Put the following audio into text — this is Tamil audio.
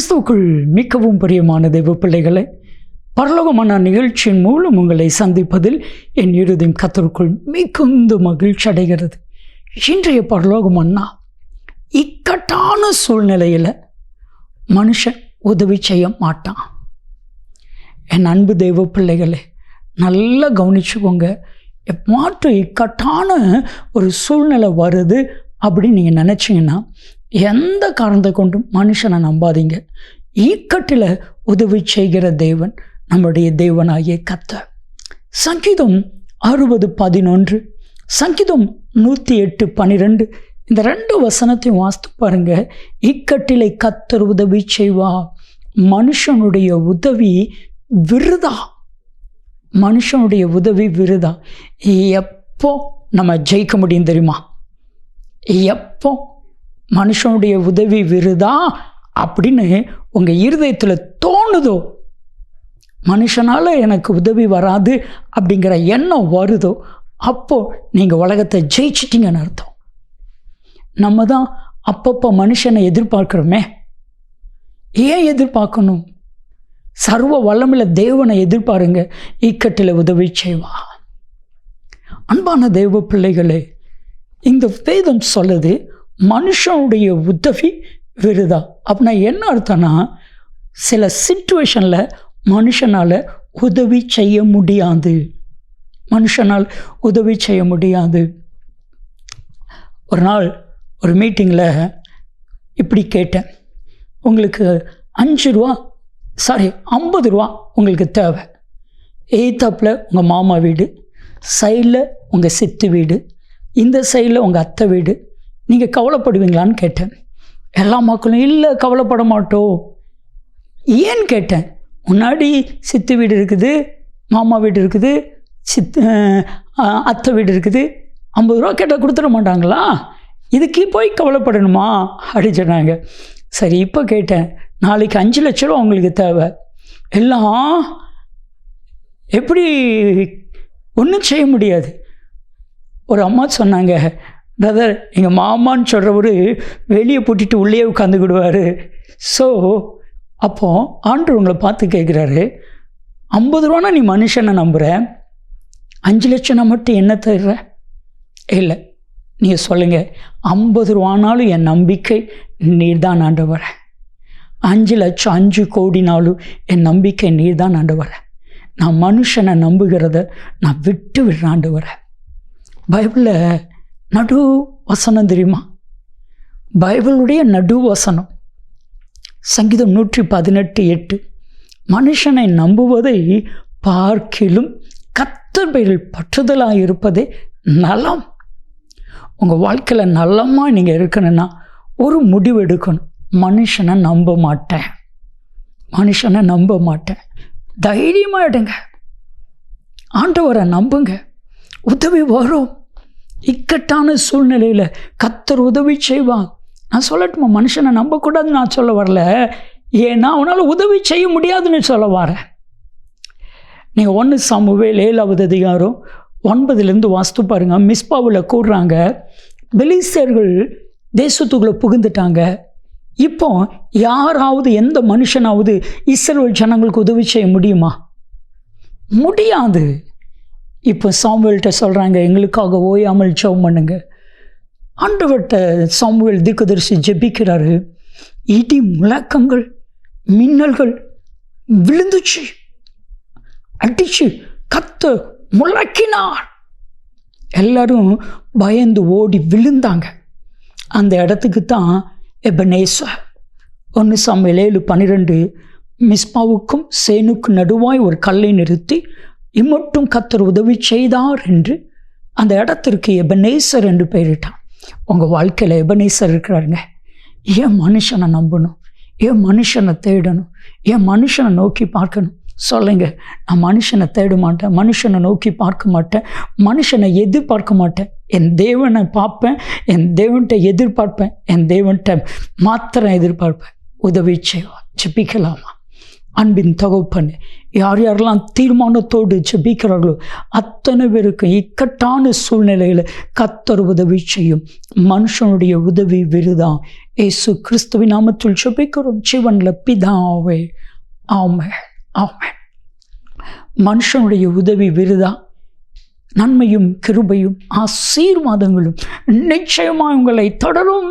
கிறிஸ்துவுக்குள் மிகவும் பிரியமான தேவ பிள்ளைகளை, பரலோகமான நிகழ்ச்சியின் மூலம் உங்களை சந்திப்பதில் என் இருதயம் கர்த்தருக்குள் மிகுந்த மகிழ்ச்சி அடைகிறது. இன்றைய பரலோகமன்னா, இக்கட்டான சூழ்நிலையில் மனுஷன் உதவி செய்ய மாட்டான். என் அன்பு தெய்வ பிள்ளைகளே, நல்லா கவனிச்சுக்கோங்க. மாற்று இக்கட்டான ஒரு சூழ்நிலை வருது அப்படின்னு நீங்கள் நினச்சிங்கன்னா, எந்த காரணத்தை கொண்டும் மனுஷனை நம்பாதீங்க. இக்கட்டில் உதவி செய்கிற தேவன் நம்முடைய தேவனாகிய கர்த்தர். சங்கீதம் 60:11, சங்கீதம் 108:12, இந்த 2 வசனத்தையும் வாசித்து பாருங்க. இக்கட்டிலை கர்த்தர் உதவி செய்வா, மனுஷனுடைய உதவி விருதா. மனுஷனுடைய உதவி விருதா. எப்போ நம்ம ஜெயிக்க முடியும் தெரியுமா? எப்போ மனுஷனுடைய உதவி விருதா அப்படின்னு உங்கள் இருதயத்தில் தோணுதோ, மனுஷனால் எனக்கு உதவி வராது அப்படிங்கிற எண்ணம் வருதோ, அப்போது நீங்கள் உலகத்தை ஜெயிச்சிட்டிங்கன்னு அர்த்தம். நம்ம தான் அப்பப்போ மனுஷனை எதிர்பார்க்குறோமே. ஏன் எதிர்பார்க்கணும்? சர்வ வல்லமையுள்ள தேவனை எதிர்பாருங்க, இக்கட்டில் உதவி செய்வா. அன்பான தேவ பிள்ளைகளே, இந்த வேதம் சொல்லுது மனுஷனுடைய உதவி விருதா. அப்படின்னா என்ன அர்த்தம்னா, சில சிச்சுவேஷனில் மனுஷனால் உதவி செய்ய முடியாது. மனுஷனால் உதவி செய்ய முடியாது. ஒரு நாள் ஒரு மீட்டிங்கில் இப்படி கேட்டேன், உங்களுக்கு 50 ரூபா உங்களுக்கு தேவை. எய்த்தாப்பில் உங்கள் மாமா வீடு, சைடில் உங்கள் சித்து வீடு, இந்த சைடில் உங்கள் அத்தை வீடு, நீங்கள் கவலைப்படுவீங்களான்னு கேட்டேன். எல்லா மக்களும் இல்லை கவலைப்பட மாட்டோம். ஏன்னு கேட்டேன். முன்னாடி சித்து வீடு இருக்குது, மாமா வீடு இருக்குது, அத்தை வீடு இருக்குது. 50 ரூபா கேட்டால் கொடுத்துட மாட்டாங்களா? இதுக்கு போய் கவலைப்படணுமா அப்படின்னு சொன்னாங்க. சரி, இப்போ கேட்டேன், நாளைக்கு 5 லட்ச ரூபா உங்களுக்கு தேவை. எல்லாம் எப்படி? ஒன்றும் செய்ய முடியாது. ஒரு அம்மா சொன்னாங்க, பிரதர், எங்கள் மாமான்னு சொல்கிறவர் வெளியே பூட்டிட்டு உள்ளே உட்காந்துக்கிடுவார். ஸோ அப்போது ஆண்டவர் உங்களை பார்த்து கேட்குறாரு, 50 ரூபானா நீ மனுஷனை நம்புகிற, 5 லட்சம்னா மட்டும் என்ன தர்ற? இல்லை, நீங்கள் சொல்லுங்கள், 50 ரூபானாலும் என் நம்பிக்கை நீர் தான் ஆண்டவர, 5 லட்சம் 5 கோடினாலும் என் நம்பிக்கை நீர் தான் ஆண்டவர. நான் மனுஷனை நம்புகிறத நான் விட்டு விடுறேன் ஆண்டவர. பைபிளில் நடு வசனம் தெரியுமா? பைபிளுடைய நடு வசனம் சங்கீதம் 118:8, மனுஷனை நம்புவதை பார்க்கிலும் கர்த்தர் பேரில் பற்றுதலாக இருப்பதே நலம். உங்கள் வாழ்க்கையில் நலமாக நீங்கள் இருக்கணும்னா ஒரு முடிவு எடுக்கணும். மனுஷனை நம்ப மாட்டேன், மனுஷனை நம்ப மாட்டேன். தைரியமாக எடுங்க, ஆண்டவரை நம்புங்க, உதவி வரும். இக்கட்டான சூழ்நிலையில் கர்த்தர் உதவி செய்வான். நான் சொல்லட்டுமா, மனுஷனை நம்பக்கூடாதுன்னு நான் சொல்ல வரல, ஏன்னா அவனால் உதவி செய்ய முடியாதுன்னு சொல்ல வரேன். நீங்கள் 1 சாமுவேல் 7வது அதிகாரம் 9 வாஸ்து பாருங்கள். மிஸ்பாவில் கூடுறாங்க, பெலிஸ்தர்கள் தேசத்துக்குள்ளே புகுந்துட்டாங்க. இப்போ யாராவது, எந்த மனுஷனாவது இஸ்ரவேல் ஜனங்களுக்கு உதவி செய்ய முடியுமா? முடியாது. இப்போ சாமுவேல்கிட்ட சொல்கிறாங்க, எங்களுக்காக ஓயாமல் ஜெபம் பண்ணுங்க. ஆண்டவர்கிட்ட சாமுவேல் தீர்க்கதரிசி ஜெபிக்கிறாரு. இடி முழக்கங்கள், மின்னல்கள் விழுந்துச்சு, அடிச்சு கர்த்தர் முழக்கினார். எல்லாரும் பயந்து ஓடி விழுந்தாங்க. அந்த இடத்துக்கு தான் எபனேசர். 1 சாமுவேல் 7:12, மிஸ்பாவுக்கும் சேனுக்கும் நடுவாய் ஒரு கல்லை நிறுத்தி இம்மட்டும் கர்த்தர் உதவி செய்தார் என்று அந்த இடத்திற்கு எபனேசர் என்று பெயரிட்டான். உங்கள் வாழ்க்கையில் எபனேசர் இருக்கிறாருங்க. ஏன் மனுஷனை நம்பணும்? ஏன் மனுஷனை தேடணும்? ஏன் மனுஷனை நோக்கி பார்க்கணும்? சொல்லுங்க. நான் மனுஷனை தேட மாட்டேன், மனுஷனை நோக்கி பார்க்க மாட்டேன், மனுஷனை எதிர்பார்க்க மாட்டேன். என் தேவனை பார்ப்பேன், என் தேவன்கிட்ட எதிர்பார்ப்பேன், என் தேவன்கிட்ட மாத்திரம் எதிர்பார்ப்பேன். உதவி செய்வா. ஜெபிக்கலாமா? அன்பின் தகப்பனே, யார் யாரெல்லாம் தீர்மானத்தோடு ஜெபிக்கிறார்களோ அத்தனை பேருக்கு இக்கட்டான சூழ்நிலையில் கர்த்தர் உதவி செய்யும். மனுஷனுடைய உதவி விருதான். இயேசு கிறிஸ்துவின் நாமத்தில் ஜெபிக்கிறோம் ஜீவன்ல பிதாவே. ஆமென், ஆமென். மனுஷனுடைய உதவி விருதா? நன்மையும் கிருபையும் ஆசீர்வாதங்களும் நிச்சயமாக உங்களை தொடரும்.